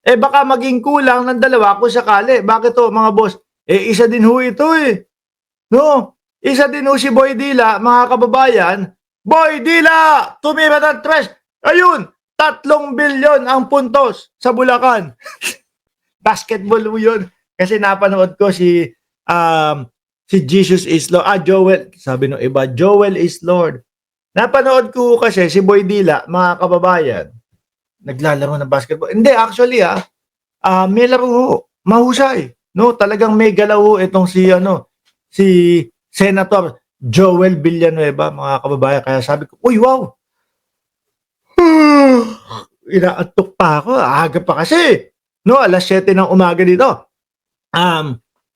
Eh baka maging kulang ng dalawa kung sakali. Bakit to mga boss? Eh isa din ho ito eh. No? Isa din ho si Boy Dila, mga kababayan. Boy Dila! Tumira ng tres! Ayun! 3 bilyon ang puntos sa Bulacan. Basketball mo yun. Kasi napanood ko si Jesus is Lord. Joel. Sabi nung iba, Joel is Lord. Napanood ko kasi si Boy Dila, mga kababayan, naglalaro ng basketball. Hindi, actually may laro ho. Mahusay. No, talagang may galaw ho itong si Senator Joel Villanueva, mga kababayan. Kaya sabi ko, uy, wow! Inaantok pa ako. Aga pa kasi. No, alas 7 ng umaga dito.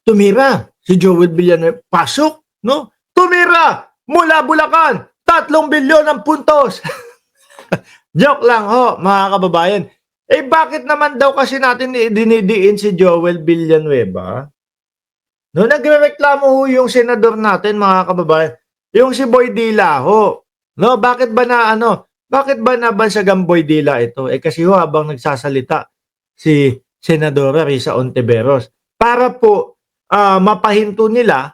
Tumira si Joel Villanueva. Pasok, no? Tumira mula Bulacan. 3 bilyon ang puntos. Joke lang ho, mga kababayan. Eh bakit naman daw kasi natin dinidiin si Joel Villanueva? No, nagrereklamo ho yung senador natin, mga kababayan. Yung si Boy Dila ho. No, bakit ba nabansagang Boy Dila ito? Eh kasi ho habang nagsasalita si Senadora Risa Ontiveros para po mapahinto nila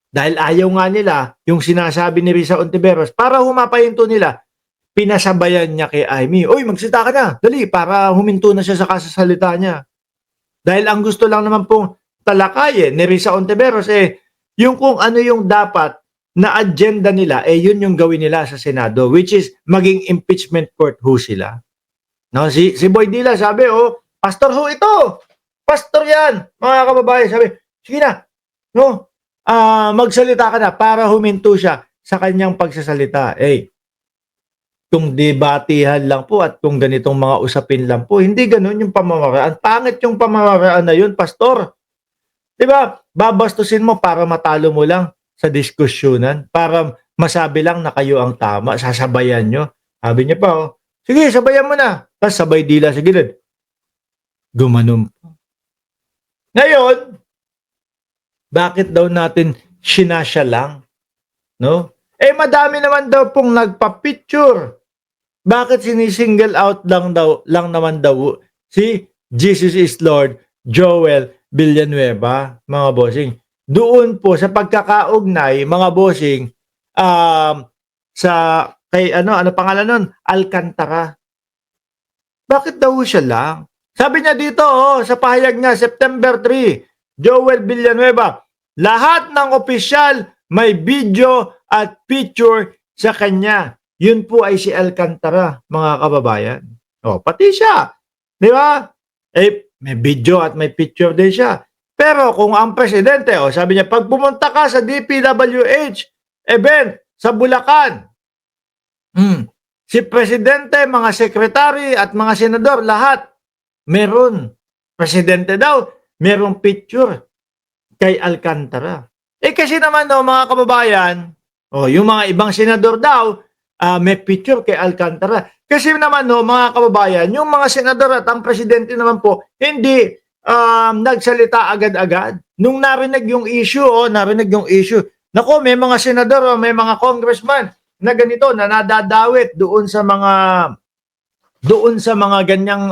dahil ayaw nga nila yung sinasabi ni Risa Ontiveros, para humapahinto nila, pinasabayan niya kay Amy, "Oy, magsita ka na, dali," para huminto na siya sa kasasalita niya. Dahil ang gusto lang naman pong talakayin ni Risa Ontiveros yung kung ano yung dapat na agenda nila, yun yung gawin nila sa Senado, which is maging impeachment court ho sila. No, si Boy Dila sabi, pastor ho ito. Pastor yan, mga kababayan. Sabi, sige na, no, magsalita ka na para huminto siya sa kanyang pagsasalita. Kung debatihan lang po at kung ganitong mga usapin lang po, hindi ganun yung pamamaraan. Pangit yung pamamaraan na yun, pastor. Diba? Babastusin mo para matalo mo lang sa diskusyonan, para masabi lang na kayo ang tama, sasabayan nyo. Sabi niya pa, sige, sabayan mo na. Tapos sabay dila sa gilid. Gumanon pa. Ngayon, bakit daw natin sinasya lang? No? Madami naman daw pong nagpa-picture. Bakit sinisingle out lang naman daw si Jesus is Lord, Joel Villanueva, mga bossing? Doon po sa pagkakaugnay, mga bossing, sa kay ano pangalan nun? Alcantara. Bakit daw siya lang? Sabi niya dito, sa pahayag niya, September 3, Joel Villanueva, lahat ng opisyal may video at picture sa kanya. Yun po ay si Alcantara, mga kababayan. Pati siya. Di ba? May video at may picture din siya. Pero kung ang presidente, sabi niya, pag pumunta ka sa DPWH event sa Bulacan, si presidente, mga sekretary at mga senador, lahat, meron. Presidente daw, merong picture kay Alcantara. Kasi naman mga kababayan, yung mga ibang senador daw, may picture kay Alcantara. Kasi naman mga kababayan, yung mga senador at ang presidente naman po, hindi nagsalita agad-agad. Nung narinig yung issue, Nako, may mga senador, may mga congressman na ganito, na nadadawit doon sa mga ganyang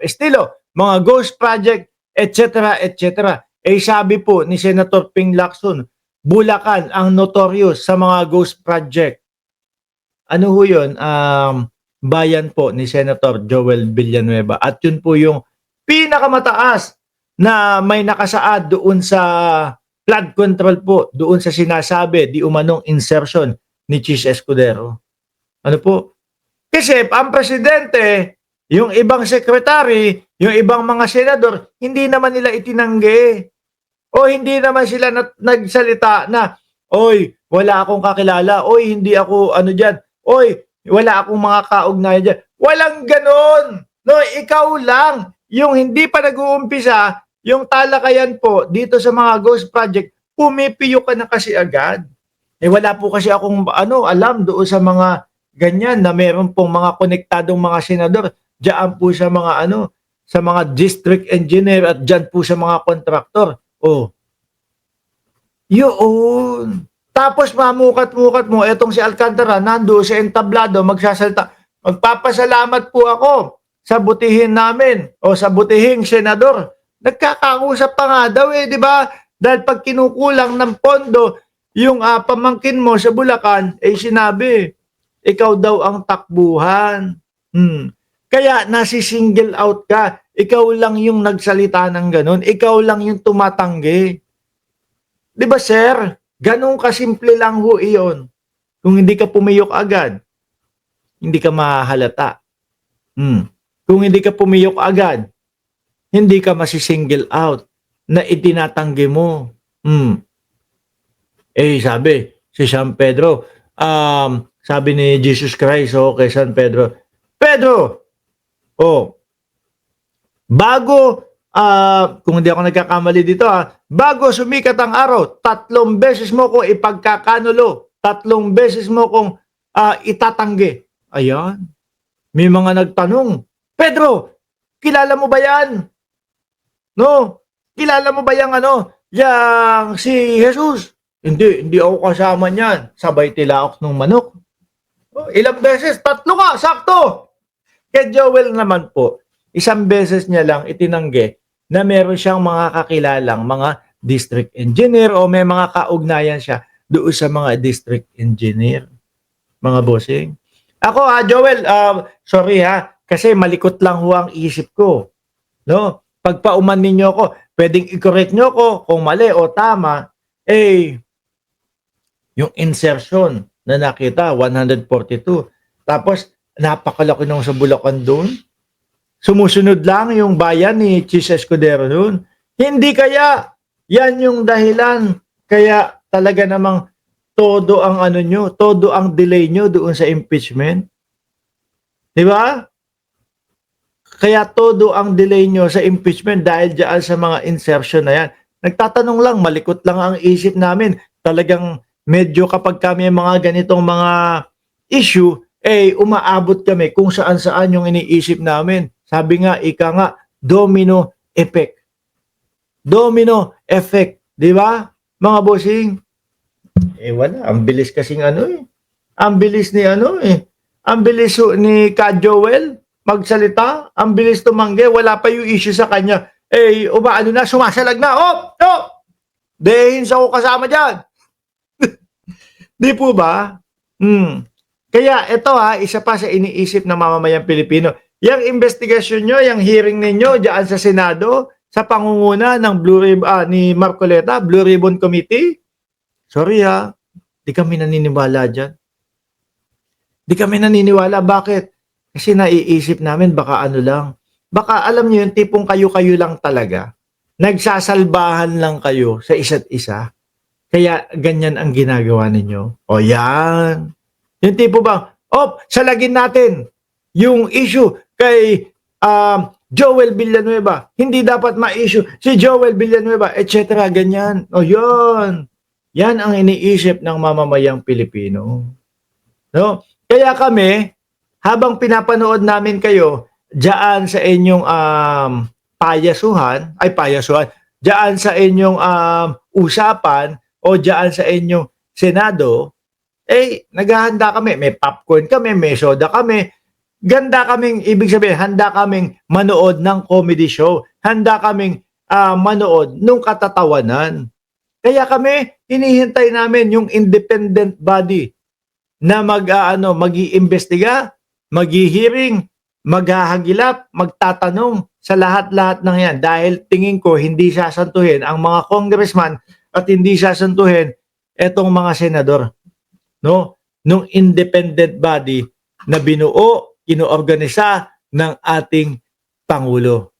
estilo, mga ghost project, etc., etc. Sabi po ni Senator Ping Lacson, Bulacan ang notorious sa mga ghost project. Ano ho yun? Bayan po ni Senator Joel Villanueva. At yun po yung pinakamataas na may nakasaad doon sa flood control po, doon sa sinasabi, di umanong insertion ni Chis Escudero. Ano po? Kasi ang presidente, yung ibang sekretary, yung ibang mga senador, hindi naman nila itinanggi. O hindi naman sila nagsalita na, oy, wala akong kakilala, oy, hindi ako dyan, oy, wala akong mga kaugnayan dyan. Walang ganon. No, ikaw lang, yung hindi pa nag-uumpisa, yung talakayan po dito sa mga ghost project, pumipiyo ka na kasi agad. Wala po kasi akong alam doon sa mga ganyan na meron pong mga konektadong mga senador diyan po sa mga sa mga district engineer at diyan po sa mga kontraktor. Yun. Tapos mamukat-mukat mo, etong si Alcantara, nando sa entablado, magsasalita. Magpapasalamat po ako sa butihin namin o sa butihing senador. Nagkakausap pa nga daw eh, di ba? Dahil pag kinukulang ng pondo, yung pamangkin mo sa Bulacan, eh sinabi, ikaw daw ang takbuhan. Kaya nasi-single out ka. Ikaw lang yung nagsalita ng ganun. Ikaw lang yung tumatanggi. Di ba, sir? Ganun kasimple lang ho iyon. Kung hindi ka pumiyok agad, hindi ka mahalata. Kung hindi ka pumiyok agad, hindi ka masisingle out na itinatanggi mo. Eh, sabi, si San Pedro, sabi ni Jesus Christ, kay San Pedro, Pedro, bago, kung hindi ako nagkakamali dito, bago sumikat ang araw, 3 beses mo ko ipagkakanulo, 3 beses mo kong itatanggi. Ayan. May mga nagtanong, Pedro, kilala mo ba yan? No? Kilala mo ba yang yang si Jesus? Hindi ako kasama niyan. Sabay tilaok ng manok. Ilang beses? 3 ka, sakto. Kay Joel naman po, 1 beses niya lang itinanggi na meron siyang mga kakilalang mga district engineer o may mga kaugnayan siya doon sa mga district engineer. Mga bossing. Ako Joel, sorry kasi malikot lang ho ang isip ko. No? Pagpauman ninyo ako, pwedeng i-correct nyo ko kung mali o tama, yung insertion na nakita, 142. Tapos, napakalaki nung sa Bulacan doon. Sumusunod lang yung bayan ni Chis Escudero doon. Hindi kaya, yan yung dahilan. Kaya talaga namang todo ang todo ang delay nyo doon sa impeachment. Di ba? Kaya todo ang delay nyo sa impeachment dahil dyan sa mga insertion na yan. Nagtatanong lang, malikot lang ang isip namin. Talagang medyo kapag kami mga ganitong mga issue, umaabot kami kung saan-saan yung iniisip namin. Sabi nga, domino effect. Domino effect. Di ba, mga bossing? Wala. Ang bilis kasing Ang bilis ni Ang bilis ni Ka Joel magsalita. Ang bilis tumanggi. Wala pa yung issue sa kanya. Sumasalag na. Dehins ako kasama dyan. Di po ba? Kaya ito isa pa sa iniisip ng mamamayang Pilipino. Yung investigasyon nyo, yung hearing ninyo dyan sa Senado, sa pangunguna ng ni Marcoleta, Blue Ribbon Committee. Sorry di kami naniniwala dyan. Di kami naniniwala. Bakit? Kasi naiisip namin baka lang. Baka alam nyo yung tipong kayo-kayo lang talaga. Nagsasalbahan lang kayo sa isa't isa. Kaya ganyan ang ginagawa ninyo. O yan. Yung tipo bang, salagin natin yung issue kay Joel Villanueva. Hindi dapat ma-issue si Joel Villanueva, etc. Ganyan. O yun. Yan ang iniisip ng mamamayang Pilipino. No? Kaya kami, habang pinapanood namin kayo diyan sa inyong payasuhan, diyan sa inyong usapan o diyan sa inyong Senado, naghahanda kami. May popcorn kami, may soda kami. Ibig sabihin, handa kaming manood ng comedy show. Handa kaming manood ng katatawanan. Kaya kami, hinihintay namin yung independent body na mag-iimbestiga, mag-i-hearing, maghahagilap, magtatanong sa lahat-lahat ng yan. Dahil tingin ko, hindi sasantuhin ang mga congressman at hindi sasantuhin etong mga senador. No? Nung independent body na binuo, inoorganisa ng ating Pangulo.